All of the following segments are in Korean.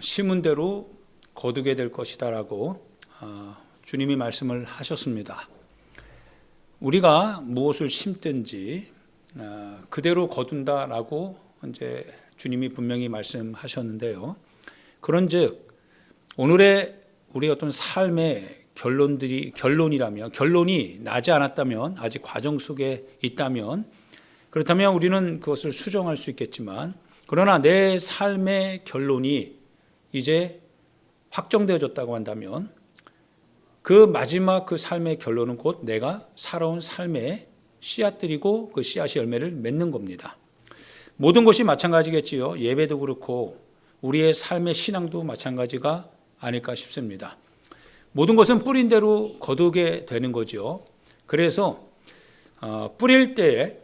심은 대로 거두게 될 것이다라고 주님이 말씀을 하셨습니다. 우리가 무엇을 심든지 그대로 거둔다라고 이제 주님이 분명히 말씀하셨는데요. 그런즉 오늘의 우리 어떤 삶의 결론이 나지 않았다면, 아직 과정 속에 있다면, 그렇다면 우리는 그것을 수정할 수 있겠지만, 그러나 내 삶의 결론이 이제 확정되어졌다고 한다면 그 마지막 그 삶의 결론은 곧 내가 살아온 삶의 씨앗들이고 그 씨앗이 열매를 맺는 겁니다. 모든 것이 마찬가지겠지요. 예배도 그렇고 우리의 삶의 신앙도 마찬가지가 아닐까 싶습니다. 모든 것은 뿌린 대로 거두게 되는 거죠. 그래서 뿌릴 때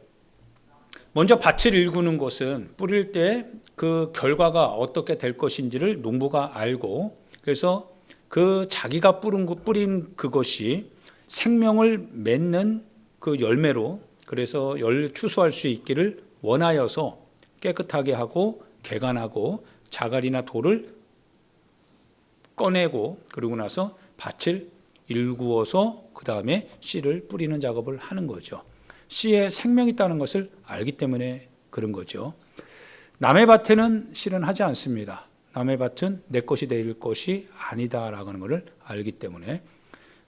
먼저 밭을 일구는 것은 뿌릴 때 그 결과가 어떻게 될 것인지를 농부가 알고, 그래서 그 자기가 뿌린 그것이 생명을 맺는 그 열매로, 그래서 추수할 수 있기를 원하여서 깨끗하게 하고 개간하고 자갈이나 돌을 꺼내고, 그러고 나서 밭을 일구어서 그 다음에 씨를 뿌리는 작업을 하는 거죠. 씨에 생명이 있다는 것을 알기 때문에 그런 거죠. 남의 밭에는 실은 하지 않습니다. 남의 밭은 내 것이 될 것이 아니다라는 것을 알기 때문에,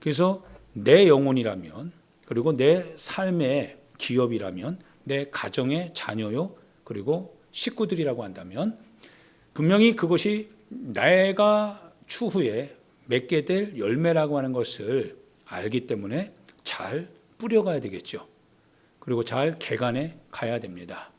그래서 내 영혼이라면, 그리고 내 삶의 기업이라면, 내 가정의 자녀요, 그리고 식구들이라고 한다면 분명히 그것이 내가 추후에 맺게 될 열매라고 하는 것을 알기 때문에 잘 뿌려가야 되겠죠. 그리고 잘 개간해 가야 됩니다.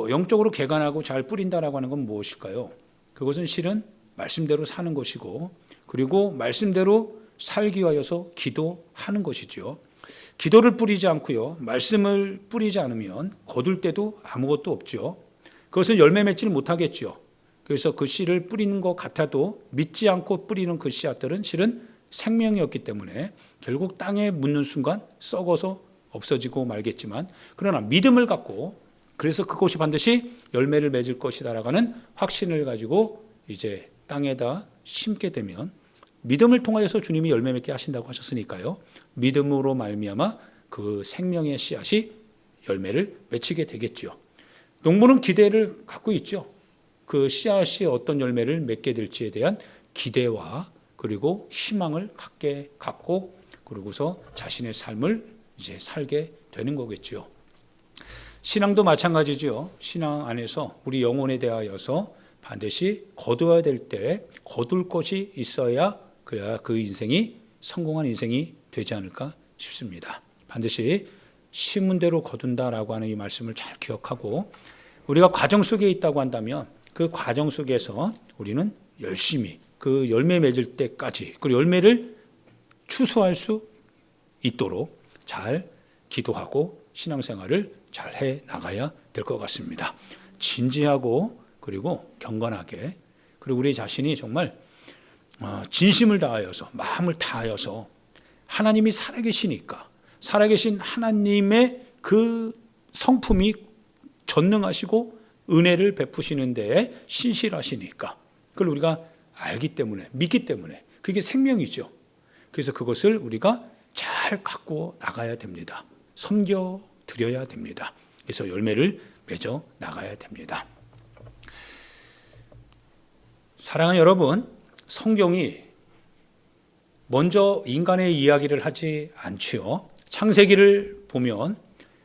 영적으로 개간하고 잘 뿌린다라고 하는 건 무엇일까요? 그것은 실은 말씀대로 사는 것이고, 그리고 말씀대로 살기 위하여서 기도하는 것이죠. 기도를 뿌리지 않고요, 말씀을 뿌리지 않으면 거둘 때도 아무것도 없죠. 그것은 열매 맺지를 못하겠죠. 그래서 그 씨를 뿌리는 것 같아도 믿지 않고 뿌리는 그 씨앗들은 실은 생명이었기 때문에 결국 땅에 묻는 순간 썩어서 없어지고 말겠지만, 그러나 믿음을 갖고, 그래서 그것이 반드시 열매를 맺을 것이다라는 확신을 가지고 이제 땅에다 심게 되면, 믿음을 통하여서 주님이 열매 맺게 하신다고 하셨으니까요, 믿음으로 말미암아 그 생명의 씨앗이 열매를 맺히게 되겠죠. 농부는 기대를 갖고 있죠. 그 씨앗이 어떤 열매를 맺게 될지에 대한 기대와 그리고 희망을 갖고, 그러고서 자신의 삶을 이제 살게 되는 거겠죠. 신앙도 마찬가지죠. 신앙 안에서 우리 영혼에 대하여서 반드시 거두어야 될 때 거둘 것이 있어야, 그래야 그 인생이 성공한 인생이 되지 않을까 싶습니다. 반드시 심은 대로 거둔다라고 하는 이 말씀을 잘 기억하고, 우리가 과정 속에 있다고 한다면 그 과정 속에서 우리는 열심히 그 열매 맺을 때까지, 그 열매를 추수할 수 있도록 잘 기도하고 신앙생활을 잘 해 나가야 될 것 같습니다. 진지하고 그리고 경건하게, 그리고 우리 자신이 정말 진심을 다하여서, 마음을 다하여서, 하나님이 살아계시니까, 살아계신 하나님의 그 성품이 전능하시고 은혜를 베푸시는 데에 신실하시니까, 그걸 우리가 알기 때문에, 믿기 때문에 그게 생명이죠. 그래서 그것을 우리가 잘 갖고 나가야 됩니다. 섬겨 드려야 됩니다. 그래서 열매를 맺어 나가야 됩니다. 사랑하는 여러분, 성경이 먼저 인간의 이야기를 하지 않지요. 창세기를 보면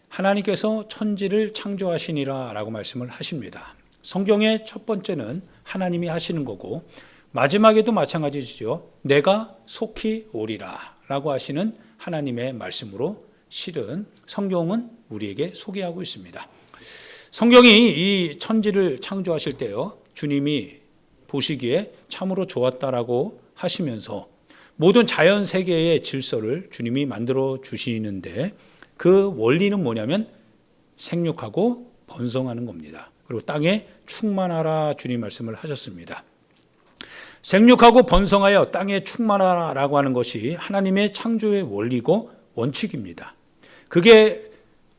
하나님께서 천지를 창조하시니라 라고 말씀을 하십니다. 성경의 첫 번째는 하나님이 하시는 거고, 마지막에도 마찬가지죠. 내가 속히 오리라 라고 하시는 하나님의 말씀으로 실은 성경은 우리에게 소개하고 있습니다. 성경이 이 천지를 창조하실 때요, 주님이 보시기에 참으로 좋았다라고 하시면서 모든 자연 세계의 질서를 주님이 만들어 주시는데, 그 원리는 뭐냐면 생육하고 번성하는 겁니다. 그리고 땅에 충만하라 주님 말씀을 하셨습니다. 생육하고 번성하여 땅에 충만하라라고 하는 것이 하나님의 창조의 원리고 원칙입니다. 그게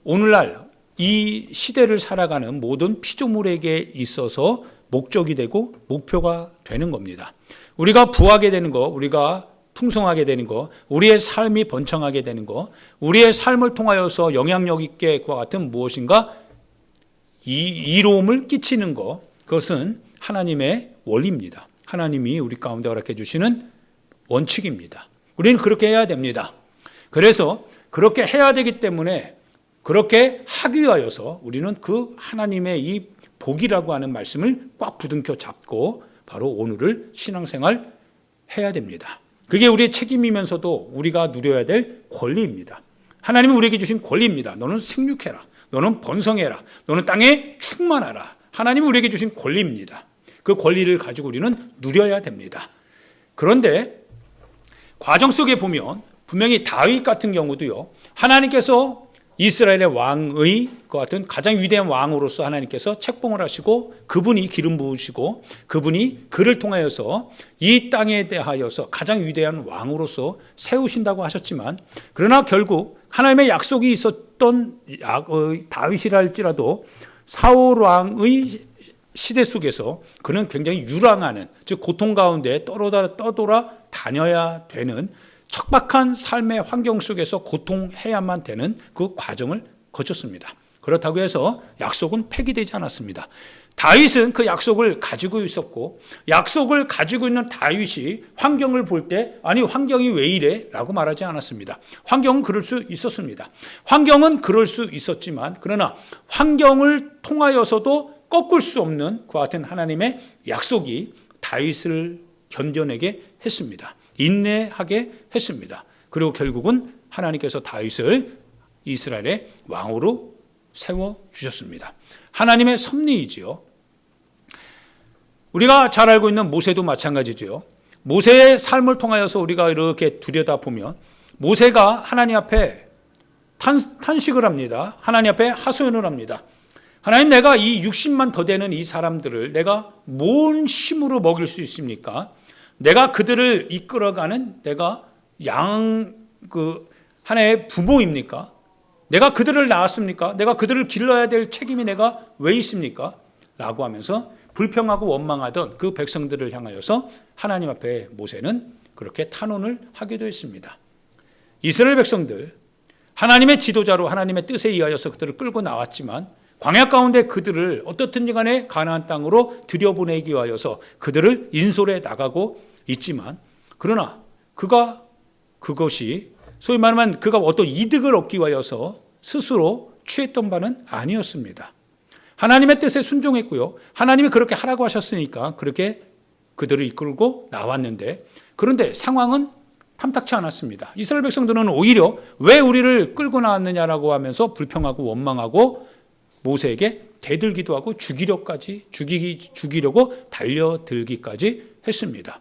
오늘날 이 시대를 살아가는 모든 피조물에게 있어서 목적이 되고 목표가 되는 겁니다. 우리가 부하게 되는 거, 우리가 풍성하게 되는 거, 우리의 삶이 번창하게 되는 거, 우리의 삶을 통하여서 영향력 있게 그와 같은 무엇인가 이로움을 끼치는 거, 그것은 하나님의 원리입니다. 하나님이 우리 가운데 허락해 주시는 원칙입니다. 우리는 그렇게 해야 됩니다. 그래서 그렇게 해야 되기 때문에 그렇게 하기 위하여서 우리는 그 하나님의 이 복이라고 하는 말씀을 꽉 부둥켜 잡고 바로 오늘을 신앙생활 해야 됩니다. 그게 우리의 책임이면서도 우리가 누려야 될 권리입니다. 하나님이 우리에게 주신 권리입니다. 너는 생육해라. 너는 번성해라. 너는 땅에 충만하라. 하나님이 우리에게 주신 권리입니다. 그 권리를 가지고 우리는 누려야 됩니다. 그런데 과정 속에 보면 분명히 다윗 같은 경우도요, 하나님께서 이스라엘의 왕의 그 같은 가장 위대한 왕으로서 하나님께서 책봉을 하시고 그분이 기름 부으시고 그분이 그를 통하여서 이 땅에 대하여서 가장 위대한 왕으로서 세우신다고 하셨지만, 그러나 결국 하나님의 약속이 있었던 다윗이라 할지라도 사울 왕의 시대 속에서 그는 굉장히 유랑하는, 즉 고통 가운데 떠돌아 다녀야 되는 척박한 삶의 환경 속에서 고통해야만 되는 그 과정을 거쳤습니다. 그렇다고 해서 약속은 폐기되지 않았습니다. 다윗은 그 약속을 가지고 있었고, 약속을 가지고 있는 다윗이 환경을 볼 때 아니 환경이 왜 이래? 라고 말하지 않았습니다. 환경은 그럴 수 있었습니다. 환경은 그럴 수 있었지만, 그러나 환경을 통하여서도 꺾을 수 없는 그와 같은 하나님의 약속이 다윗을 견뎌내게 했습니다. 인내하게 했습니다. 그리고 결국은 하나님께서 다윗을 이스라엘의 왕으로 세워주셨습니다. 하나님의 섭리이지요. 우리가 잘 알고 있는 모세도 마찬가지죠. 모세의 삶을 통하여서 우리가 이렇게 들여다보면 모세가 하나님 앞에 탄식을 합니다. 하나님 앞에 하소연을 합니다. 하나님, 내가 이 60만 더 되는 이 사람들을 내가 뭔 힘으로 먹일 수 있습니까? 내가 그들을 이끌어가는 내가 하나의 부모입니까? 내가 그들을 낳았습니까? 내가 그들을 길러야 될 책임이 내가 왜 있습니까? 라고 하면서 불평하고 원망하던 그 백성들을 향하여서 하나님 앞에 모세는 그렇게 탄원을 하기도 했습니다. 이스라엘 백성들, 하나님의 지도자로 하나님의 뜻에 의하여서 그들을 끌고 나왔지만 광야 가운데 그들을 어떻든지 간에 가나안 땅으로 들여보내기 위하여서 그들을 인솔해 나가고 있지만, 그러나 그것이 소위 말하면 그가 어떤 이득을 얻기 위하여서 스스로 취했던 바는 아니었습니다. 하나님의 뜻에 순종했고요. 하나님이 그렇게 하라고 하셨으니까 그렇게 그들을 이끌고 나왔는데, 그런데 상황은 탐탁치 않았습니다. 이스라엘 백성들은 오히려 왜 우리를 끌고 나왔느냐라고 하면서 불평하고 원망하고 모세에게 대들기도 하고 죽이려고 달려들기까지 했습니다.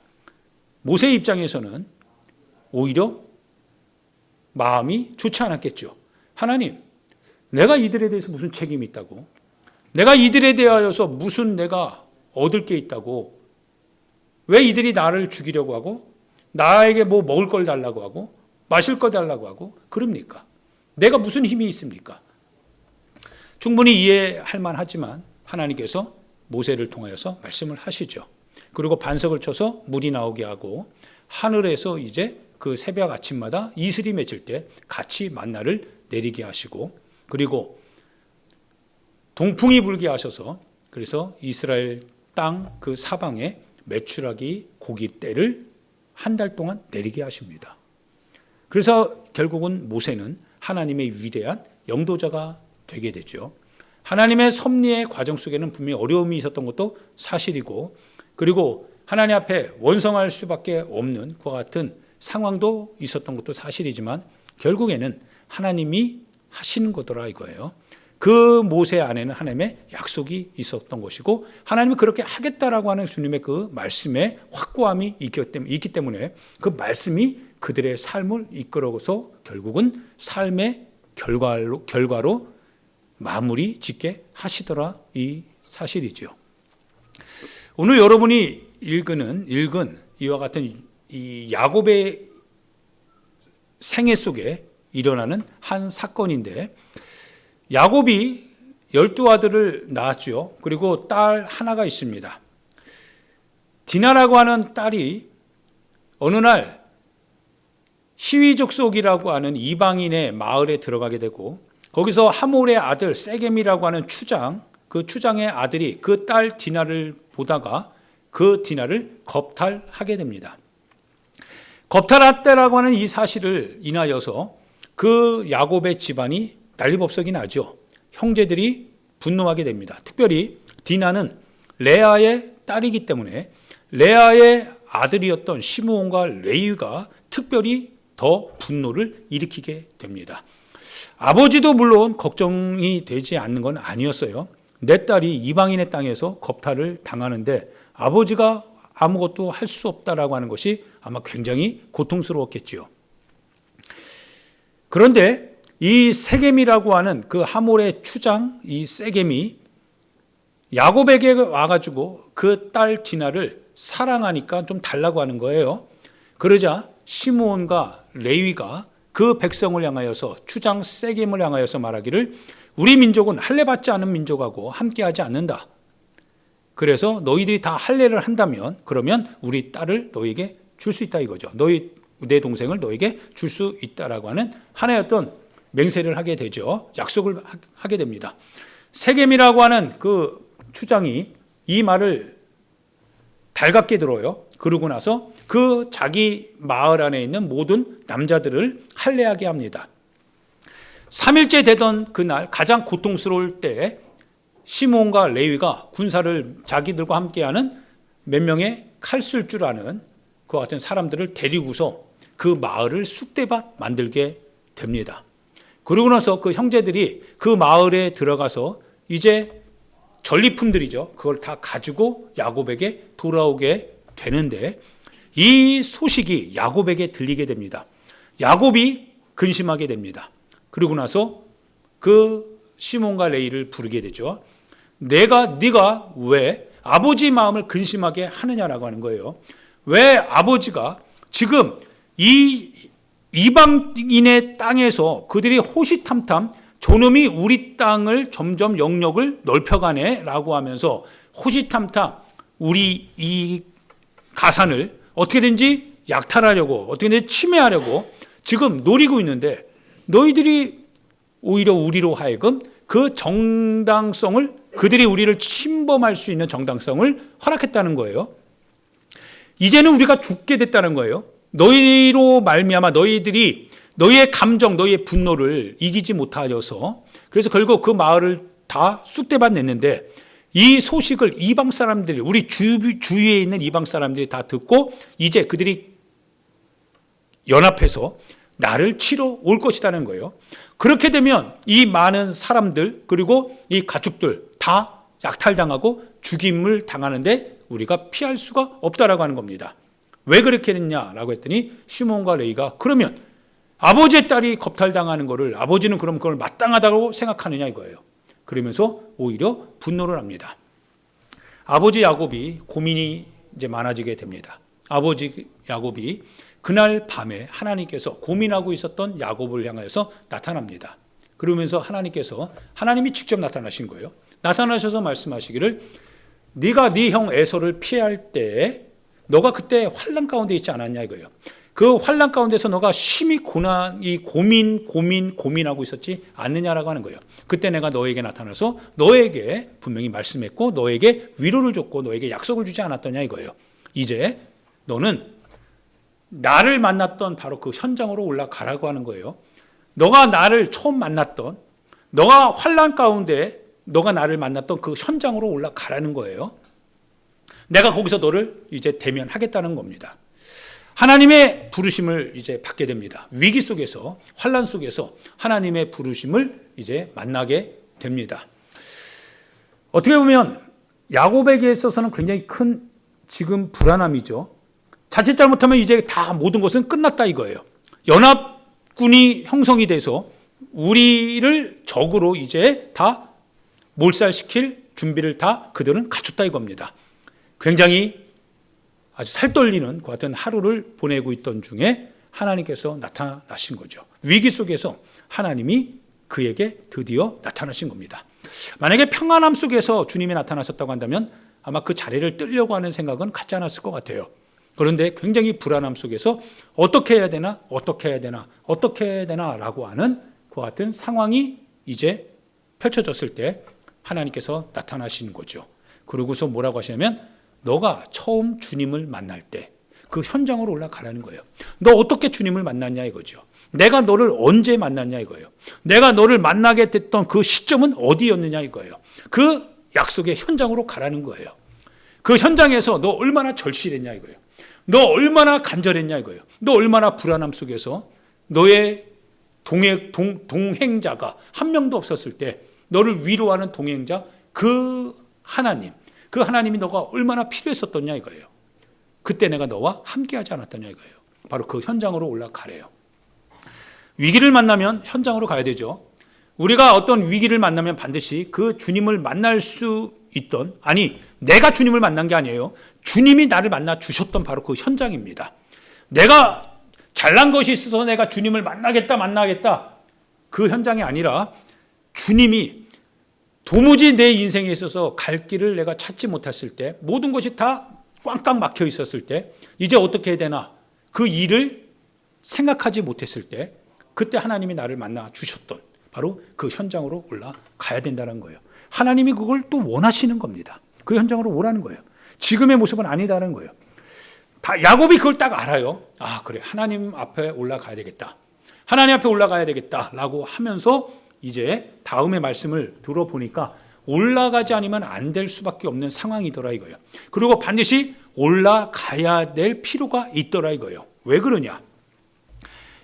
모세의 입장에서는 오히려 마음이 좋지 않았겠죠. 하나님, 내가 이들에 대해서 무슨 책임이 있다고? 내가 이들에 대하여서 무슨 내가 얻을 게 있다고? 왜 이들이 나를 죽이려고 하고 나에게 뭐 먹을 걸 달라고 하고 마실 걸 달라고 하고 그럽니까? 내가 무슨 힘이 있습니까? 충분히 이해할 만하지만 하나님께서 모세를 통하여서 말씀을 하시죠. 그리고 반석을 쳐서 물이 나오게 하고 하늘에서 이제 그 새벽 아침마다 이슬이 맺힐 때 같이 만나를 내리게 하시고, 그리고 동풍이 불게 하셔서 그래서 이스라엘 땅 그 사방에 메추라기 고기 떼를 한 달 동안 내리게 하십니다. 그래서 결국은 모세는 하나님의 위대한 영도자가 되게 되죠. 하나님의 섭리의 과정 속에는 분명히 어려움이 있었던 것도 사실이고, 그리고 하나님 앞에 원성할 수밖에 없는 그와 같은 상황도 있었던 것도 사실이지만 결국에는 하나님이 하시는 거더라 이거예요. 그 모세 안에는 하나님의 약속이 있었던 것이고, 하나님이 그렇게 하겠다라고 하는 주님의 그 말씀에 확고함이 있기 때문에 그 말씀이 그들의 삶을 이끌어서 결국은 삶의 결과로 마무리 짓게 하시더라 이 사실이죠. 오늘 여러분이 읽은 이와 같은 이 야곱의 생애 속에 일어나는 한 사건인데, 야곱이 12 아들을 낳았죠. 그리고 딸 하나가 있습니다. 디나라고 하는 딸이 어느 날 히위족속이라고 하는 이방인의 마을에 들어가게 되고 거기서 하몰의 아들 세겜이라고 하는 추장, 그 추장의 아들이 그 딸 디나를 보다가 그 디나를 겁탈하게 됩니다. 겁탈했다라고 하는 이 사실을 인하여서 그 야곱의 집안이 난리법석이 나죠. 형제들이 분노하게 됩니다. 특별히 디나는 레아의 딸이기 때문에 레아의 아들이었던 시므온과 레위가 특별히 더 분노를 일으키게 됩니다. 아버지도 물론 걱정이 되지 않는 건 아니었어요. 내 딸이 이방인의 땅에서 겁탈을 당하는데 아버지가 아무것도 할 수 없다라고 하는 것이 아마 굉장히 고통스러웠겠지요. 그런데 이 세겜이라고 하는 그 하몰의 추장 이 세겜이 야곱에게 와가지고 그 딸 디나를 사랑하니까 좀 달라고 하는 거예요. 그러자 시므온과 레위가 그 백성을 향하여서 추장 세겜을 향하여서 말하기를 우리 민족은 할례 받지 않은 민족하고 함께하지 않는다. 그래서 너희들이 다 할례를 한다면 그러면 우리 딸을 너희에게 줄 수 있다 이거죠. 내 동생을 너희에게 줄 수 있다라고 하는 하나의 어떤 맹세를 하게 되죠. 약속을 하게 됩니다. 세겜이라고 하는 그 추장이 이 말을 달갑게 들어요. 그러고 나서 그 자기 마을 안에 있는 모든 남자들을 할례하게 합니다. 3일째 되던 그날 가장 고통스러울 때 시므온과 레위가 군사를 자기들과 함께하는 몇 명의 칼 쓸 줄 아는 그 같은 사람들을 데리고서 그 마을을 쑥대밭 만들게 됩니다. 그러고 나서 그 형제들이 그 마을에 들어가서 이제 전리품들이죠. 그걸 다 가지고 야곱에게 돌아오게 되는데 이 소식이 야곱에게 들리게 됩니다. 야곱이 근심하게 됩니다. 그러고 나서 그 시몬과 레이를 부르게 되죠. 네가 왜 아버지 마음을 근심하게 하느냐라고 하는 거예요. 왜 아버지가 지금 이 이방인의 땅에서 그들이 호시탐탐 저놈이 우리 땅을 점점 영역을 넓혀가네라고 하면서 호시탐탐 우리 이 가산을 어떻게든지 약탈하려고 어떻게든지 침해하려고 지금 노리고 있는데 너희들이 오히려 우리로 하여금 그 정당성을 그들이 우리를 침범할 수 있는 정당성을 허락했다는 거예요. 이제는 우리가 죽게 됐다는 거예요. 너희로 말미암아 너희들이 너희의 감정, 너희의 분노를 이기지 못하여서 그래서 결국 그 마을을 다 쑥대밭 냈는데 이 소식을 이방 사람들이 우리 주위에 있는 이방 사람들이 다 듣고 이제 그들이 연합해서 나를 치러 올 것이라는 거예요. 그렇게 되면 이 많은 사람들 그리고 이 가축들 다 약탈당하고 죽임을 당하는데 우리가 피할 수가 없다라고 하는 겁니다. 왜 그렇게 했냐라고 했더니 시몬과 레이가 그러면 아버지의 딸이 겁탈당하는 거를 아버지는 그럼 그걸 마땅하다고 생각하느냐 이거예요. 그러면서 오히려 분노를 합니다. 아버지 야곱이 고민이 이제 많아지게 됩니다. 아버지 야곱이 그날 밤에 하나님께서 고민하고 있었던 야곱을 향하여서 나타납니다. 그러면서 하나님이 직접 나타나신 거예요. 나타나셔서 말씀하시기를 네가 네 형 에서를 피할 때 너가 그때 환난 가운데 있지 않았냐 이거예요. 그 환난 가운데서 너가 심히 고민하고 있었지 않느냐라고 하는 거예요. 그때 내가 너에게 나타나서 너에게 분명히 말씀했고 너에게 위로를 줬고 너에게 약속을 주지 않았더냐 이거예요. 이제 너는 나를 만났던 바로 그 현장으로 올라가라고 하는 거예요. 너가 나를 처음 만났던 너가 환난 가운데 너가 나를 만났던 그 현장으로 올라가라는 거예요. 내가 거기서 너를 이제 대면하겠다는 겁니다. 하나님의 부르심을 이제 받게 됩니다. 위기 속에서 환난 속에서 하나님의 부르심을 이제 만나게 됩니다. 어떻게 보면 야곱에게 있어서는 굉장히 큰 지금 불안함이죠. 자칫 잘못하면 이제 다 모든 것은 끝났다 이거예요. 연합군이 형성이 돼서 우리를 적으로 이제 다 몰살시킬 준비를 다 그들은 갖췄다 이겁니다. 굉장히 아주 살떨리는 그 같은 하루를 보내고 있던 중에 하나님께서 나타나신 거죠. 위기 속에서 하나님이 그에게 드디어 나타나신 겁니다. 만약에 평안함 속에서 주님이 나타나셨다고 한다면 아마 그 자리를 뜨려고 하는 생각은 갖지 않았을 것 같아요. 그런데 굉장히 불안함 속에서 어떻게 해야 되나, 어떻게 해야 되나, 어떻게 해야 되나라고 하는 그와 같은 상황이 이제 펼쳐졌을 때 하나님께서 나타나시는 거죠. 그러고서 뭐라고 하시냐면 너가 처음 주님을 만날 때 그 현장으로 올라가라는 거예요. 너 어떻게 주님을 만났냐 이거죠. 내가 너를 언제 만났냐 이거예요. 내가 너를 만나게 됐던 그 시점은 어디였느냐 이거예요. 그 약속의 현장으로 가라는 거예요. 그 현장에서 너 얼마나 절실했냐 이거예요. 너 얼마나 간절했냐 이거예요. 너 얼마나 불안함 속에서 너의 동행자가 한 명도 없었을 때 너를 위로하는 동행자 그 하나님이 너가 얼마나 필요했었더냐 이거예요. 그때 내가 너와 함께하지 않았더냐 이거예요. 바로 그 현장으로 올라가래요. 위기를 만나면 현장으로 가야 되죠. 우리가 어떤 위기를 만나면 반드시 그 주님을 만날 수 있던, 아니 내가 주님을 만난 게 아니에요. 주님이 나를 만나 주셨던 바로 그 현장입니다. 내가 잘난 것이 있어서 내가 주님을 만나겠다 그 현장이 아니라 주님이 도무지 내 인생에 있어서 갈 길을 내가 찾지 못했을 때, 모든 것이 다 꽝꽝 막혀 있었을 때 이제 어떻게 해야 되나 그 일을 생각하지 못했을 때 그때 하나님이 나를 만나 주셨던 바로 그 현장으로 올라가야 된다는 거예요. 하나님이 그걸 또 원하시는 겁니다. 그 현장으로 오라는 거예요. 지금의 모습은 아니다는 거예요. 다 야곱이 그걸 딱 알아요. 아 그래, 하나님 앞에 올라가야 되겠다. 하나님 앞에 올라가야 되겠다라고 하면서 이제 다음의 말씀을 들어보니까 올라가지 않으면 안 될 수밖에 없는 상황이더라 이거예요. 그리고 반드시 올라가야 될 필요가 있더라 이거예요. 왜 그러냐?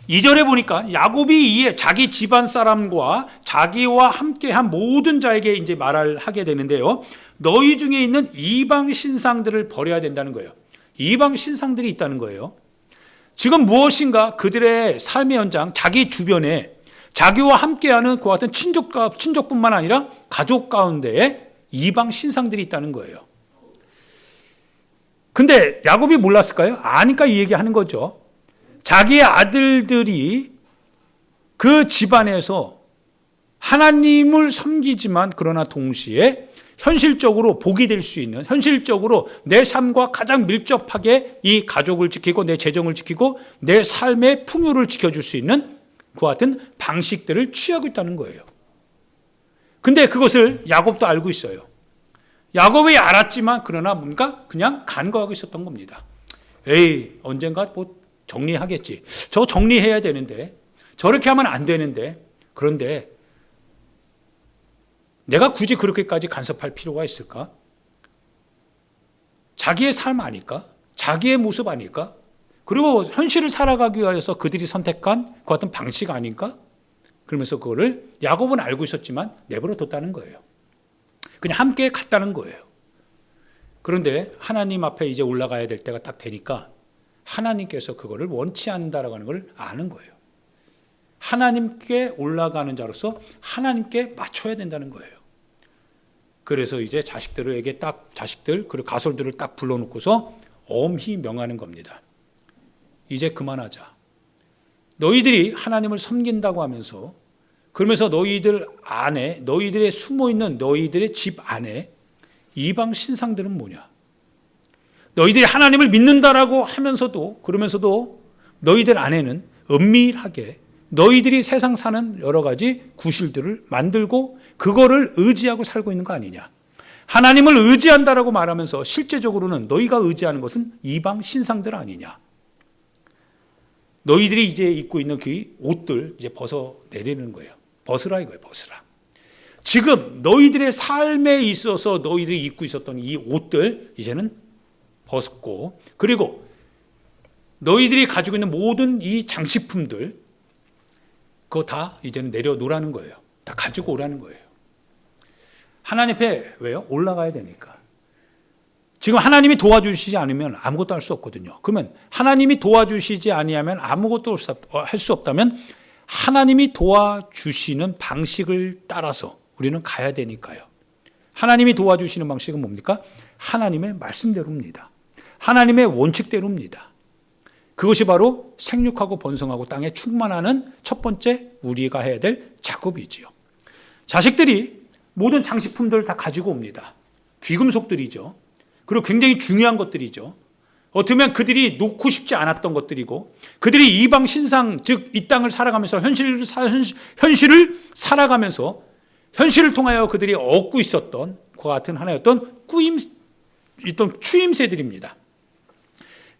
2절에 보니까 야곱이 이에 자기 집안 사람과 자기와 함께한 모든 자에게 이제 말을 하게 되는데요. 너희 중에 있는 이방 신상들을 버려야 된다는 거예요. 이방 신상들이 있다는 거예요. 지금 무엇인가 그들의 삶의 현장, 자기 주변에 자기와 함께하는 그와 같은 친족뿐만 아니라 가족 가운데에 이방 신상들이 있다는 거예요. 근데 야곱이 몰랐을까요? 아니까 이 얘기하는 거죠. 자기의 아들들이 그 집안에서 하나님을 섬기지만 그러나 동시에 현실적으로 복이 될 수 있는, 현실적으로 내 삶과 가장 밀접하게 이 가족을 지키고 내 재정을 지키고 내 삶의 풍요를 지켜줄 수 있는 그와 같은 방식들을 취하고 있다는 거예요. 근데 그것을 야곱도 알고 있어요. 야곱이 알았지만 그러나 뭔가 그냥 간과하고 있었던 겁니다. 에이, 언젠가 뭐 정리하겠지. 저 정리해야 되는데, 저렇게 하면 안 되는데, 그런데 내가 굳이 그렇게까지 간섭할 필요가 있을까? 자기의 삶 아닐까? 자기의 모습 아닐까? 그리고 현실을 살아가기 위해서 그들이 선택한 그 같은 방식 아닌가? 그러면서 그거를 야곱은 알고 있었지만 내버려 뒀다는 거예요. 그냥 함께 갔다는 거예요. 그런데 하나님 앞에 이제 올라가야 될 때가 딱 되니까 하나님께서 그거를 원치 않는다라고 하는 걸 아는 거예요. 하나님께 올라가는 자로서 하나님께 맞춰야 된다는 거예요. 그래서 이제 자식들 그리고 가솔들을 딱 불러놓고서 엄히 명하는 겁니다. 이제 그만하자. 너희들이 하나님을 섬긴다고 하면서, 그러면서 너희들 안에, 너희들의 숨어있는 너희들의 집 안에 이방 신상들은 뭐냐? 너희들이 하나님을 믿는다라고 하면서도, 그러면서도 너희들 안에는 은밀하게 너희들이 세상 사는 여러 가지 구실들을 만들고 그거를 의지하고 살고 있는 거 아니냐? 하나님을 의지한다라고 말하면서 실제적으로는 너희가 의지하는 것은 이방 신상들 아니냐? 너희들이 이제 입고 있는 그 옷들 이제 벗어내리는 거예요. 벗으라 이거예요. 벗으라. 지금 너희들의 삶에 있어서 너희들이 입고 있었던 이 옷들 이제는 벗고, 그리고 너희들이 가지고 있는 모든 이 장식품들 그거 다 이제는 내려놓으라는 거예요. 다 가지고 오라는 거예요. 하나님 앞에 왜요? 올라가야 되니까. 지금 하나님이 도와주시지 않으면 아무것도 할 수 없거든요. 그러면 하나님이 도와주시지 아니하면 아무것도 할 수 없다면 하나님이 도와주시는 방식을 따라서 우리는 가야 되니까요. 하나님이 도와주시는 방식은 뭡니까? 하나님의 말씀대로입니다. 하나님의 원칙대로입니다. 그것이 바로 생육하고 번성하고 땅에 충만하는 첫 번째 우리가 해야 될 작업이지요. 자식들이 모든 장식품들을 다 가지고 옵니다. 귀금속들이죠. 그리고 굉장히 중요한 것들이죠. 어떻게 보면 그들이 놓고 싶지 않았던 것들이고 그들이 이방 신상 즉 이 땅을 살아가면서 현실을 살아가면서 현실을 통하여 그들이 얻고 있었던 그와 같은 하나였던 추임새들입니다.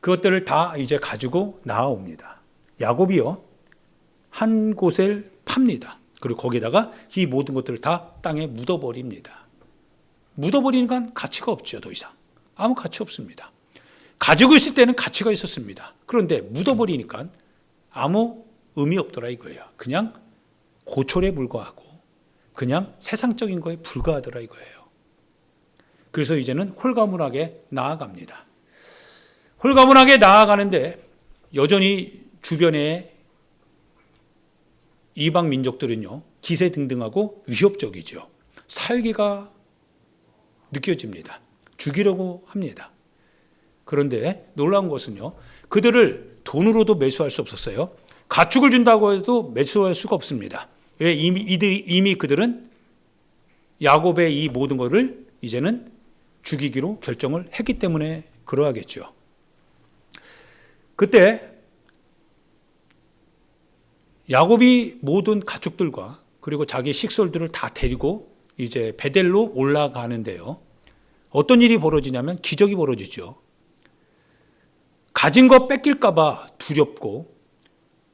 그것들을 다 이제 가지고 나아옵니다. 야곱이요 한 곳을 팝니다. 그리고 거기다가 이 모든 것들을 다 땅에 묻어버립니다. 묻어버리니까 가치가 없죠. 더 이상 아무 가치 없습니다. 가지고 있을 때는 가치가 있었습니다. 그런데 묻어버리니까 아무 의미 없더라 이거예요. 그냥 고철에 불과하고 그냥 세상적인 거에 불과하더라 이거예요. 그래서 이제는 홀가분하게 나아갑니다. 홀가분하게 나아가는데 여전히 주변에 이방 민족들은요 기세등등하고 위협적이죠. 살기가 느껴집니다. 죽이려고 합니다. 그런데 놀라운 것은요 그들을 돈으로도 매수할 수 없었어요. 가축을 준다고 해도 매수할 수가 없습니다. 왜? 이미 그들은 야곱의 이 모든 것을 이제는 죽이기로 결정을 했기 때문에 그러하겠죠. 그때 야곱이 모든 가축들과 그리고 자기 식솔들을 다 데리고 이제 베델로 올라가는데요. 어떤 일이 벌어지냐면 기적이 벌어지죠. 가진 거 뺏길까 봐 두렵고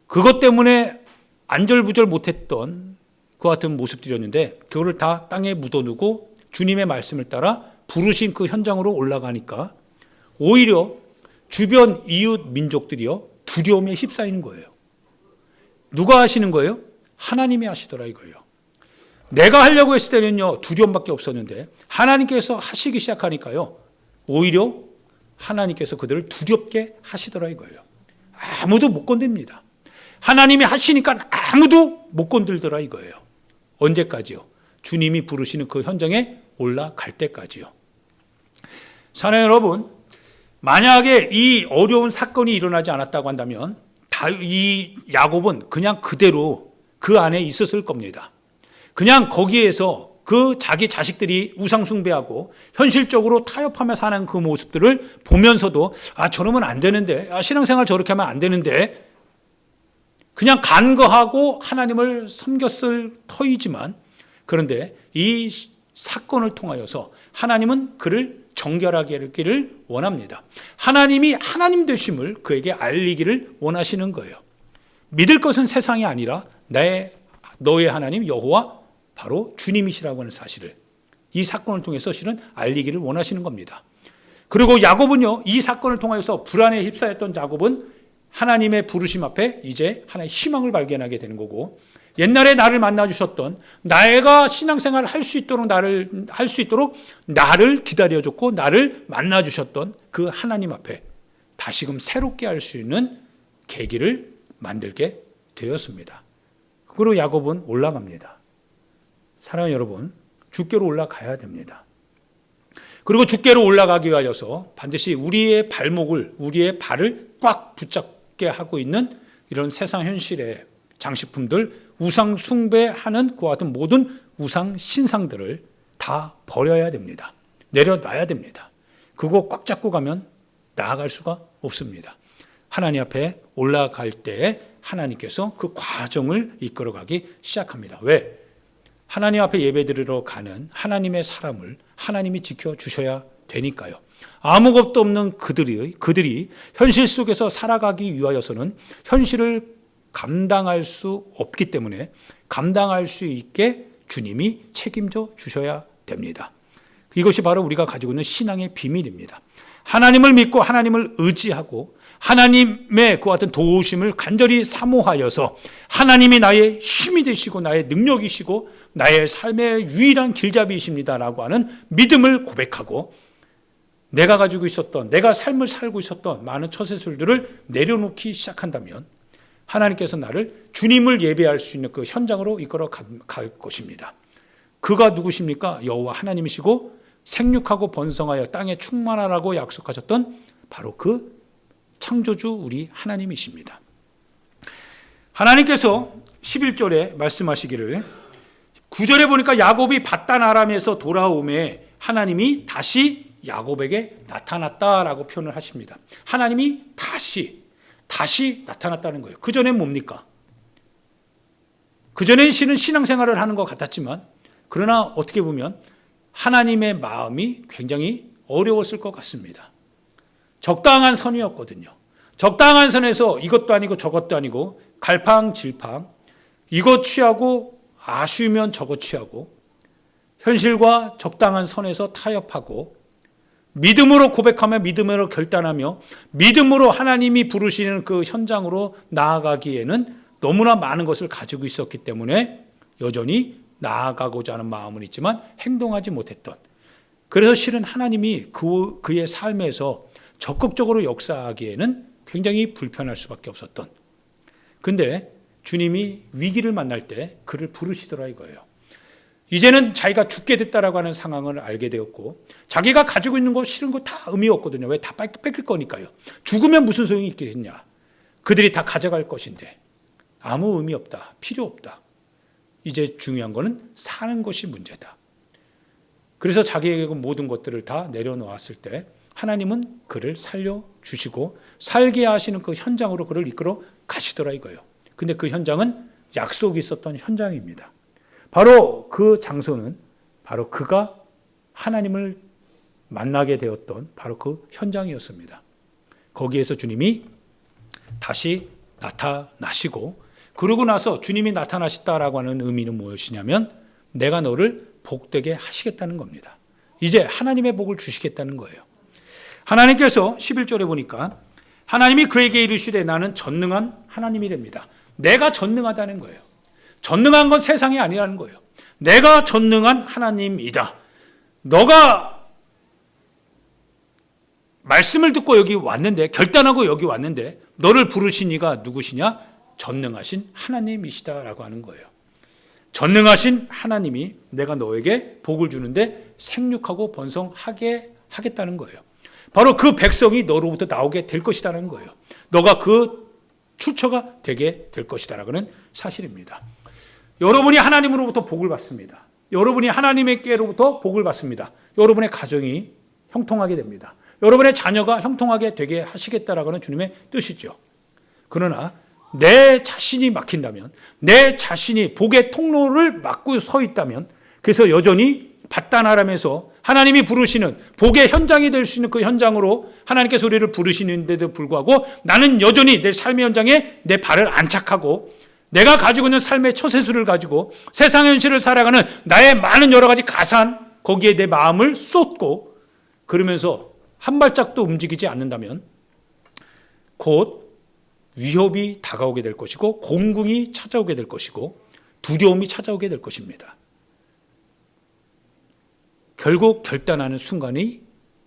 그것 때문에 안절부절 못했던 그 같은 모습들이었는데 그거를 다 땅에 묻어두고 주님의 말씀을 따라 부르신 그 현장으로 올라가니까 오히려 주변 이웃 민족들이요 두려움에 휩싸이는 거예요. 누가 하시는 거예요? 하나님이 하시더라 이거예요. 내가 하려고 했을 때는요 두려움밖에 없었는데 하나님께서 하시기 시작하니까요 오히려 하나님께서 그들을 두렵게 하시더라 이거예요. 아무도 못 건듭니다. 하나님이 하시니까 아무도 못 건들더라 이거예요. 언제까지요? 주님이 부르시는 그 현장에 올라갈 때까지요. 사랑하는 여러분, 만약에 이 어려운 사건이 일어나지 않았다고 한다면 이 야곱은 그냥 그대로 그 안에 있었을 겁니다. 그냥 거기에서 그 자기 자식들이 우상숭배하고 현실적으로 타협하며 사는 그 모습들을 보면서도 저러면 안 되는데, 신앙생활 저렇게 하면 안 되는데, 그냥 간거하고 하나님을 섬겼을 터이지만, 그런데 이 사건을 통하여서 하나님은 그를 정결하게 하기를 원합니다. 하나님이 하나님 되심을 그에게 알리기를 원하시는 거예요. 믿을 것은 세상이 아니라 너의 하나님 여호와 바로 주님이시라고 하는 사실을 이 사건을 통해서 실은 알리기를 원하시는 겁니다. 그리고 야곱은요, 이 사건을 통해서 불안에 휩싸였던 야곱은 하나님의 부르심 앞에 이제 하나의 희망을 발견하게 되는 거고, 옛날에 나를 만나주셨던, 내가 신앙생활을 할 수 있도록 나를 기다려줬고 나를 만나주셨던 그 하나님 앞에 다시금 새롭게 할 수 있는 계기를 만들게 되었습니다. 그리고 야곱은 올라갑니다. 사랑하는 여러분, 주께로 올라가야 됩니다. 그리고 주께로 올라가기 위하여서 반드시 우리의 발을 꽉 붙잡게 하고 있는 이런 세상 현실의 장식품들, 우상 숭배하는 그와 같은 모든 우상 신상들을 다 버려야 됩니다. 내려놔야 됩니다. 그거 꽉 잡고 가면 나아갈 수가 없습니다. 하나님 앞에 올라갈 때 하나님께서 그 과정을 이끌어가기 시작합니다. 왜? 하나님 앞에 예배드리러 가는 하나님의 사람을 하나님이 지켜주셔야 되니까요. 아무것도 없는 그들이 현실 속에서 살아가기 위하여서는 현실을 감당할 수 없기 때문에 감당할 수 있게 주님이 책임져 주셔야 됩니다. 이것이 바로 우리가 가지고 있는 신앙의 비밀입니다. 하나님을 믿고 하나님을 의지하고 하나님의 그와 같은 도우심을 간절히 사모하여서 하나님이 나의 힘이 되시고 나의 능력이시고 나의 삶의 유일한 길잡이이십니다라고 하는 믿음을 고백하고 내가 가지고 있었던, 내가 삶을 살고 있었던 많은 처세술들을 내려놓기 시작한다면 하나님께서 나를 주님을 예배할 수 있는 그 현장으로 이끌어 갈 것입니다. 그가 누구십니까? 여호와 하나님이시고 생육하고 번성하여 땅에 충만하라고 약속하셨던 바로 그 창조주 우리 하나님이십니다. 하나님께서 11절에 말씀하시기를, 9절에 보니까 야곱이 밧단 아람에서 돌아오매 하나님이 다시 야곱에게 나타났다라고 표현을 하십니다. 하나님이 다시 나타났다는 거예요. 그전엔 뭡니까? 그전엔 실은 신앙생활을 하는 것 같았지만 그러나 어떻게 보면 하나님의 마음이 굉장히 어려웠을 것 같습니다. 적당한 선이었거든요. 적당한 선에서 이것도 아니고 저것도 아니고 갈팡질팡, 이것 취하고 아쉬우면 저것 취하고 현실과 적당한 선에서 타협하고 믿음으로 고백하며 믿음으로 결단하며 믿음으로 하나님이 부르시는 그 현장으로 나아가기에는 너무나 많은 것을 가지고 있었기 때문에 여전히 나아가고자 하는 마음은 있지만 행동하지 못했던, 그래서 실은 하나님이 그의 삶에서 적극적으로 역사하기에는 굉장히 불편할 수밖에 없었던, 근데 주님이 위기를 만날 때 그를 부르시더라 이거예요. 이제는 자기가 죽게 됐다라고 하는 상황을 알게 되었고 자기가 가지고 있는 거 싫은 거 다 의미 없거든요. 왜? 다 뺏길 거니까요. 죽으면 무슨 소용이 있겠냐. 그들이 다 가져갈 것인데 아무 의미 없다. 필요 없다. 이제 중요한 거는 사는 것이 문제다. 그래서 자기에게 모든 것들을 다 내려놓았을 때 하나님은 그를 살려주시고 살게 하시는 그 현장으로 그를 이끌어 가시더라 이거예요. 근데 그 현장은 약속이 있었던 현장입니다. 바로 그 장소는 바로 그가 하나님을 만나게 되었던 바로 그 현장이었습니다. 거기에서 주님이 다시 나타나시고, 그러고 나서 주님이 나타나셨다라고 하는 의미는 무엇이냐면 내가 너를 복되게 하시겠다는 겁니다. 이제 하나님의 복을 주시겠다는 거예요. 하나님께서 11절에 보니까 하나님이 그에게 이르시되 나는 전능한 하나님이랍니다. 내가 전능하다는 거예요. 전능한 건 세상이 아니라는 거예요. 내가 전능한 하나님이다. 너가 말씀을 듣고 여기 왔는데, 결단하고 여기 왔는데 너를 부르신 이가 누구시냐? 전능하신 하나님이시다라고 하는 거예요. 전능하신 하나님이 내가 너에게 복을 주는데 생육하고 번성하게 하겠다는 거예요. 바로 그 백성이 너로부터 나오게 될 것이라는 거예요. 너가 그 출처가 되게 될 것이다라고는 사실입니다. 여러분이 하나님으로부터 복을 받습니다. 여러분이 하나님께로부터 복을 받습니다. 여러분의 가정이 형통하게 됩니다. 여러분의 자녀가 형통하게 되게 하시겠다라고는 주님의 뜻이죠. 그러나 내 자신이 막힌다면, 내 자신이 복의 통로를 막고 서 있다면, 그래서 여전히 바단아람에서 하나님이 부르시는 복의 현장이 될 수 있는 그 현장으로 하나님께서 우리를 부르시는데도 불구하고 나는 여전히 내 삶의 현장에 내 발을 안착하고 내가 가지고 있는 삶의 처세술을 가지고 세상 현실을 살아가는 나의 많은 여러 가지 가산, 거기에 내 마음을 쏟고 그러면서 한 발짝도 움직이지 않는다면 곧 위협이 다가오게 될 것이고 공궁이 찾아오게 될 것이고 두려움이 찾아오게 될 것입니다. 결국 결단하는 순간이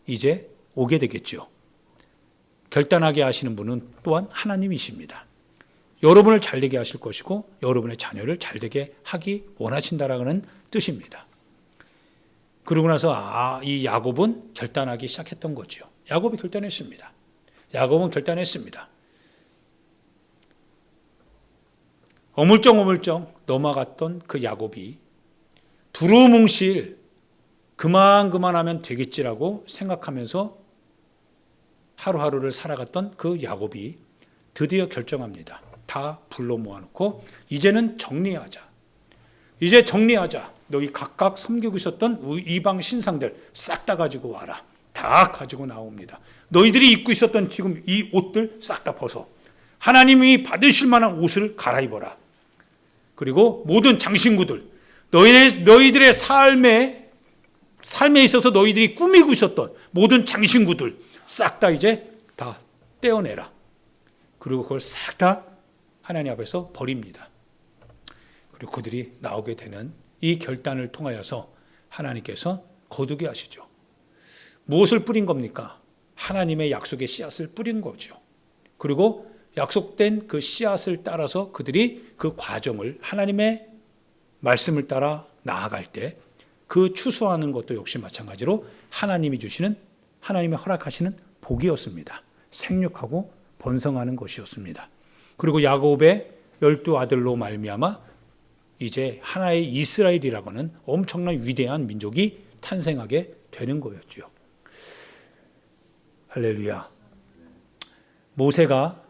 이제 오게 되겠죠. 결단하게 하시는 분은 또한 하나님이십니다. 여러분을 잘되게 하실 것이고 여러분의 자녀를 잘되게 하기 원하신다라는 뜻입니다. 그러고 나서 이 야곱은 결단하기 시작했던 거죠. 야곱이 결단했습니다. 야곱은 결단했습니다. 어물쩡어물쩡 넘어갔던 그 야곱이 두루뭉실 그만하면 되겠지라고 생각하면서 하루하루를 살아갔던 그 야곱이 드디어 결정합니다. 다 불러 모아놓고 이제는 정리하자. 이제 정리하자. 너희 각각 섬기고 있었던 이방 신상들 싹 다 가지고 와라. 다 가지고 나옵니다. 너희들이 입고 있었던 지금 이 옷들 싹 다 벗어. 하나님이 받으실 만한 옷을 갈아입어라. 그리고 모든 장신구들, 너희들의 삶에 있어서 너희들이 꾸미고 있었던 모든 장신구들 싹 다 이제 다 떼어내라. 그리고 그걸 싹 다 하나님 앞에서 버립니다. 그리고 그들이 나오게 되는 이 결단을 통하여서 하나님께서 거두게 하시죠. 무엇을 뿌린 겁니까? 하나님의 약속의 씨앗을 뿌린 거죠. 그리고 약속된 그 씨앗을 따라서 그들이 그 과정을 하나님의 말씀을 따라 나아갈 때 그 추수하는 것도 역시 마찬가지로 하나님이 주시는, 하나님이 허락하시는 복이었습니다. 생육하고 번성하는 것이었습니다. 그리고 야곱의 12아들로 말미암아 이제 하나의 이스라엘이라고는 엄청난 위대한 민족이 탄생하게 되는 거였죠. 할렐루야. 모세가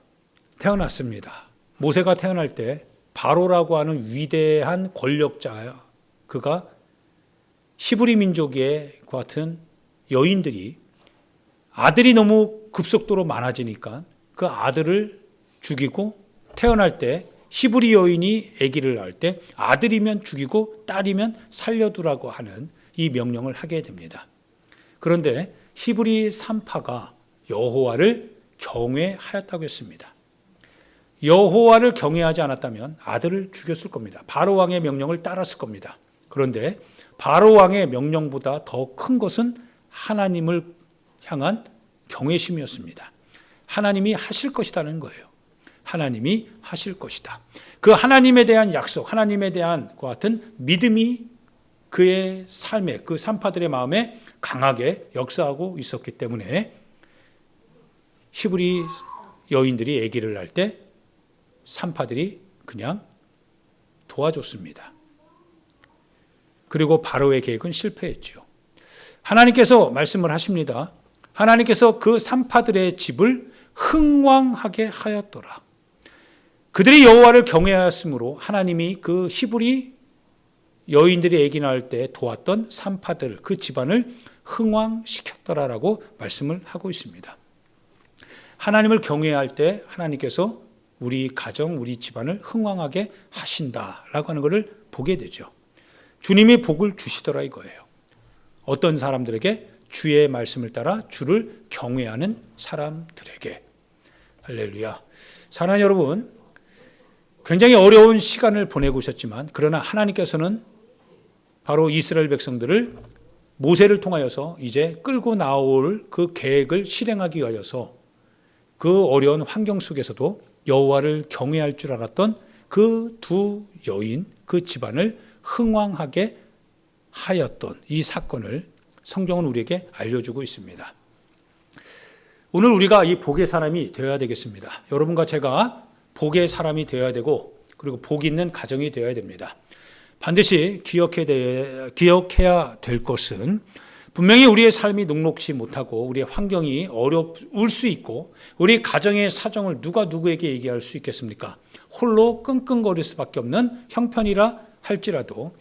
태어났습니다. 모세가 태어날 때 바로라고 하는 위대한 권력자예요. 그가 히브리 민족의 같은 여인들이 아들이 너무 급속도로 많아지니까 그 아들을 죽이고 태어날 때 히브리 여인이 아기를 낳을 때 아들이면 죽이고 딸이면 살려두라고 하는 이 명령을 하게 됩니다. 그런데 히브리 산파가 여호와를 경외하였다고 했습니다. 여호와를 경외하지 않았다면 아들을 죽였을 겁니다. 바로 왕의 명령을 따랐을 겁니다. 그런데 바로 왕의 명령보다 더 큰 것은 하나님을 향한 경외심이었습니다. 하나님이 하실 것이라는 거예요. 하나님이 하실 것이다. 그 하나님에 대한 약속, 하나님에 대한 그 같은 믿음이 그의 삶에, 그 산파들의 마음에 강하게 역사하고 있었기 때문에 히브리 여인들이 아기를 낳을 때 산파들이 그냥 도와줬습니다. 그리고 바로의 계획은 실패했죠. 하나님께서 말씀을 하십니다. 하나님께서 그 산파들의 집을 흥왕하게 하였더라. 그들이 여호와를 경외하였으므로 하나님이 그 히브리 여인들이 아기 낳을 때 도왔던 산파들 그 집안을 흥왕시켰더라라고 말씀을 하고 있습니다. 하나님을 경외할 때 하나님께서 우리 가정, 우리 집안을 흥왕하게 하신다라고 하는 것을 보게 되죠. 주님이 복을 주시더라 이거예요. 어떤 사람들에게? 주의 말씀을 따라 주를 경외하는 사람들에게. 할렐루야. 사랑하는 여러분, 굉장히 어려운 시간을 보내고 있었지만 그러나 하나님께서는 바로 이스라엘 백성들을 모세를 통하여서 이제 끌고 나올 그 계획을 실행하기 위하여서 그 어려운 환경 속에서도 여호와를 경외할 줄 알았던 그 두 여인, 그 집안을 흥왕하게 하였던 이 사건을 성경은 우리에게 알려주고 있습니다. 오늘 우리가 이 복의 사람이 되어야 되겠습니다. 여러분과 제가 복의 사람이 되어야 되고 그리고 복 있는 가정이 되어야 됩니다. 반드시 기억해야 될 것은 분명히 우리의 삶이 녹록지 못하고 우리의 환경이 어려울 수 있고 우리 가정의 사정을 누가 누구에게 얘기할 수 있겠습니까? 홀로 끙끙거릴 수밖에 없는 형편이라 할지라도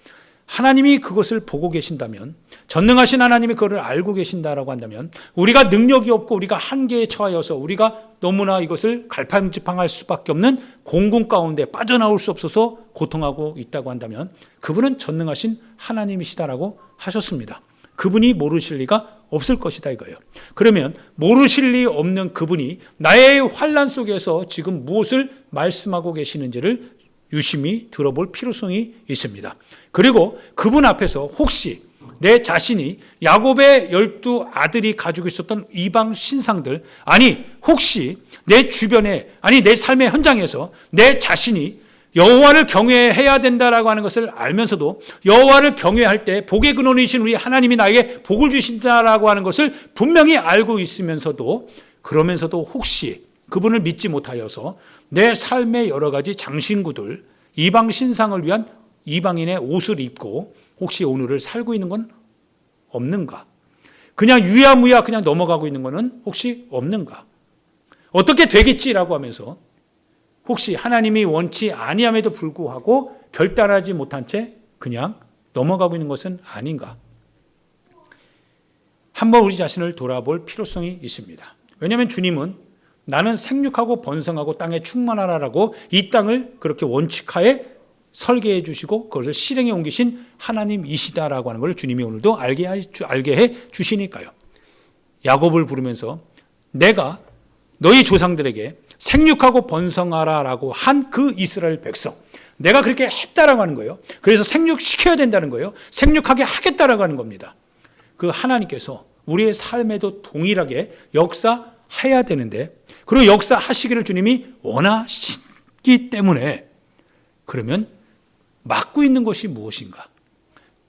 하나님이 그것을 보고 계신다면, 전능하신 하나님이 그것을 알고 계신다라고 한다면 우리가 능력이 없고 우리가 한계에 처하여서 우리가 너무나 이것을 갈팡질팡할 수밖에 없는 공공 가운데 빠져나올 수 없어서 고통하고 있다고 한다면 그분은 전능하신 하나님이시다라고 하셨습니다. 그분이 모르실 리가 없을 것이다 이거예요. 그러면 모르실 리 없는 그분이 나의 환난 속에서 지금 무엇을 말씀하고 계시는지를 유심히 들어볼 필요성이 있습니다. 그리고 그분 앞에서 혹시 내 자신이 야곱의 12 아들이 가지고 있었던 이방 신상들, 아니 혹시 내 주변에, 아니 내 삶의 현장에서 내 자신이 여호와를 경외해야 된다라고 하는 것을 알면서도 여호와를 경외할 때 복의 근원이신 우리 하나님이 나에게 복을 주신다라고 하는 것을 분명히 알고 있으면서도 그러면서도 혹시 그분을 믿지 못하여서 내 삶의 여러 가지 장신구들, 이방 신상을 위한 이방인의 옷을 입고 혹시 오늘을 살고 있는 건 없는가? 그냥 유야무야 그냥 넘어가고 있는 것은 혹시 없는가? 어떻게 되겠지라고 하면서 혹시 하나님이 원치 아니함에도 불구하고 결단하지 못한 채 그냥 넘어가고 있는 것은 아닌가? 한번 우리 자신을 돌아볼 필요성이 있습니다. 왜냐하면 주님은 나는 생육하고 번성하고 땅에 충만하라라고 이 땅을 그렇게 원칙하에 설계해 주시고 그것을 실행에 옮기신 하나님이시다라고 하는 걸 주님이 오늘도 알게 해 주시니까요. 야곱을 부르면서 내가 너희 조상들에게 생육하고 번성하라라고 한 그 이스라엘 백성, 내가 그렇게 했다라고 하는 거예요. 그래서 생육시켜야 된다는 거예요. 생육하게 하겠다라고 하는 겁니다. 그 하나님께서 우리의 삶에도 동일하게 역사해야 되는데, 그리고 역사하시기를 주님이 원하시기 때문에, 그러면 막고 있는 것이 무엇인가?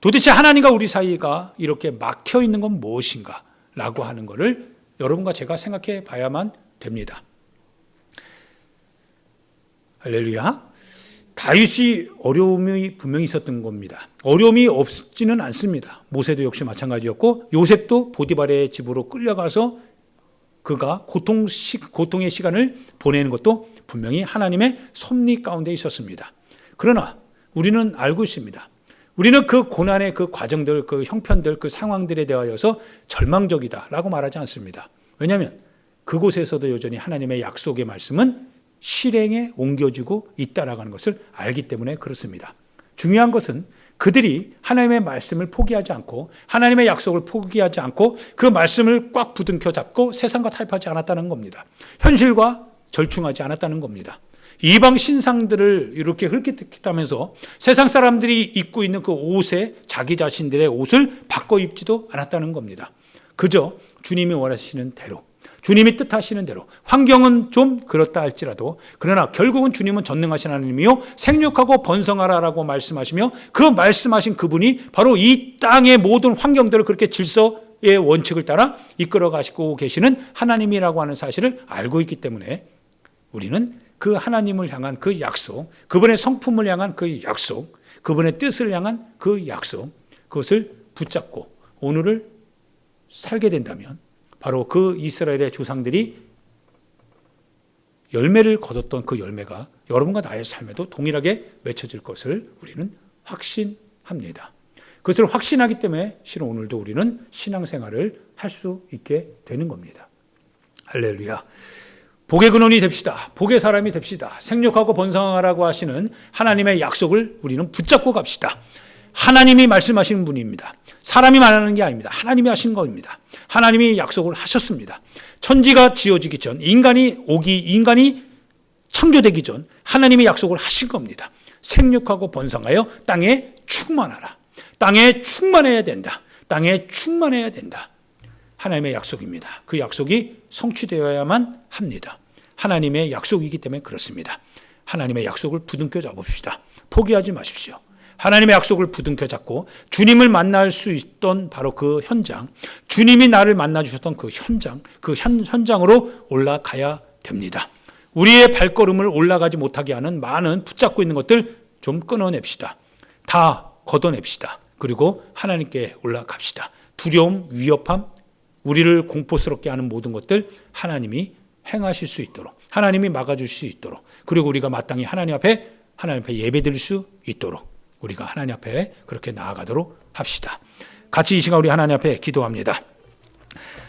도대체 하나님과 우리 사이가 이렇게 막혀 있는 건 무엇인가? 라고 하는 것을 여러분과 제가 생각해 봐야만 됩니다. 할렐루야. 다윗이 어려움이 분명히 있었던 겁니다. 어려움이 없지는 않습니다. 모세도 역시 마찬가지였고 요셉도 보디발의 집으로 끌려가서 그가 고통의 시간을 보내는 것도 분명히 하나님의 섭리 가운데 있었습니다. 그러나 우리는 알고 있습니다. 우리는 그 고난의 그 과정들, 그 형편들, 그 상황들에 대하여서 절망적이다라고 말하지 않습니다. 왜냐하면 그곳에서도 여전히 하나님의 약속의 말씀은 실행에 옮겨지고 있다라는 것을 알기 때문에 그렇습니다. 중요한 것은 그들이 하나님의 말씀을 포기하지 않고 하나님의 약속을 포기하지 않고 그 말씀을 꽉 부둥켜 잡고 세상과 타협하지 않았다는 겁니다. 현실과 절충하지 않았다는 겁니다. 이방 신상들을 이렇게 흙깃하면서 세상 사람들이 입고 있는 그 옷에 자기 자신들의 옷을 바꿔 입지도 않았다는 겁니다. 그저 주님이 원하시는 대로, 주님이 뜻하시는 대로, 환경은 좀 그렇다 할지라도 그러나 결국은 주님은 전능하신 하나님이요 생육하고 번성하라라고 말씀하시며 그 말씀하신 그분이 바로 이 땅의 모든 환경들을 그렇게 질서의 원칙을 따라 이끌어 가시고 계시는 하나님이라고 하는 사실을 알고 있기 때문에 우리는 그 하나님을 향한 그 약속, 그분의 성품을 향한 그 약속, 그분의 뜻을 향한 그 약속, 그것을 붙잡고 오늘을 살게 된다면 바로 그 이스라엘의 조상들이 열매를 거뒀던 그 열매가 여러분과 나의 삶에도 동일하게 맺혀질 것을 우리는 확신합니다. 그것을 확신하기 때문에 실은 오늘도 우리는 신앙생활을 할 수 있게 되는 겁니다. 할렐루야. 복의 근원이 됩시다. 복의 사람이 됩시다. 생육하고 번성하라고 하시는 하나님의 약속을 우리는 붙잡고 갑시다. 하나님이 말씀하시는 분입니다. 사람이 말하는 게 아닙니다. 하나님이 하신 겁니다. 하나님이 약속을 하셨습니다. 천지가 지어지기 전, 인간이 창조되기 전 하나님이 약속을 하신 겁니다. 생육하고 번성하여 땅에 충만하라. 땅에 충만해야 된다. 땅에 충만해야 된다. 하나님의 약속입니다. 그 약속이 성취되어야만 합니다. 하나님의 약속이기 때문에 그렇습니다. 하나님의 약속을 부둥켜 잡읍시다. 포기하지 마십시오. 하나님의 약속을 부둥켜 잡고 주님을 만날 수 있던 바로 그 현장, 주님이 나를 만나 주셨던 그 현장, 그 현장으로 올라가야 됩니다. 우리의 발걸음을 올라가지 못하게 하는 많은 붙잡고 있는 것들 좀 끊어냅시다. 다 걷어냅시다. 그리고 하나님께 올라갑시다. 두려움, 위협함, 우리를 공포스럽게 하는 모든 것들 하나님이 행하실 수 있도록, 하나님이 막아줄 수 있도록, 그리고 우리가 마땅히 하나님 앞에 예배드릴 수 있도록 우리가 하나님 앞에 그렇게 나아가도록 합시다. 같이 이 시간 우리 하나님 앞에 기도합니다.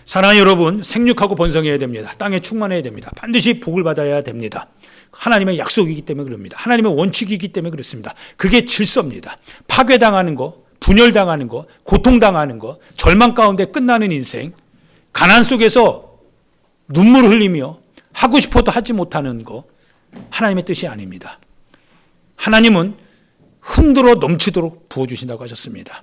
사랑하는 여러분, 생육하고 번성해야 됩니다. 땅에 충만해야 됩니다. 반드시 복을 받아야 됩니다. 하나님의 약속이기 때문에 그럽니다. 하나님의 원칙이기 때문에 그렇습니다. 그게 질서입니다. 파괴당하는 거, 분열당하는 거, 고통당하는 거, 절망 가운데 끝나는 인생, 가난 속에서 눈물을 흘리며 하고 싶어도 하지 못하는 거, 하나님의 뜻이 아닙니다. 하나님은 흔들어 넘치도록 부어주신다고 하셨습니다.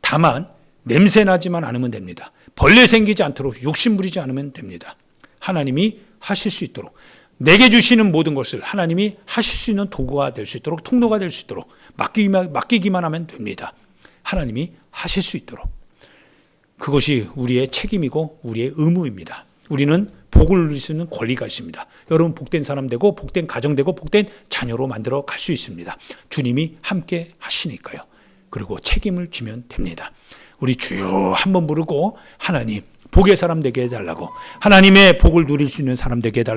다만 냄새나지만 않으면 됩니다. 벌레 생기지 않도록 욕심부리지 않으면 됩니다. 하나님이 하실 수 있도록, 내게 주시는 모든 것을 하나님이 하실 수 있는 도구가 될 수 있도록, 통로가 될 수 있도록 맡기기만 하면 됩니다. 하나님이 하실 수 있도록. 그것이 우리의 책임이고 우리의 의무입니다. 우리는 복을 누릴 수 있는 권리가 있습니다. 여러분 복된 사람 되고 복된 가정 되고 복된 자녀로 만들어 갈 수 있습니다. 주님이 함께 하시니까요. 그리고 책임을 지면 됩니다. 우리 주여 한번 부르고 하나님 복의 사람 되게 해달라고, 하나님의 복을 누릴 수 있는 사람 되게 해달라고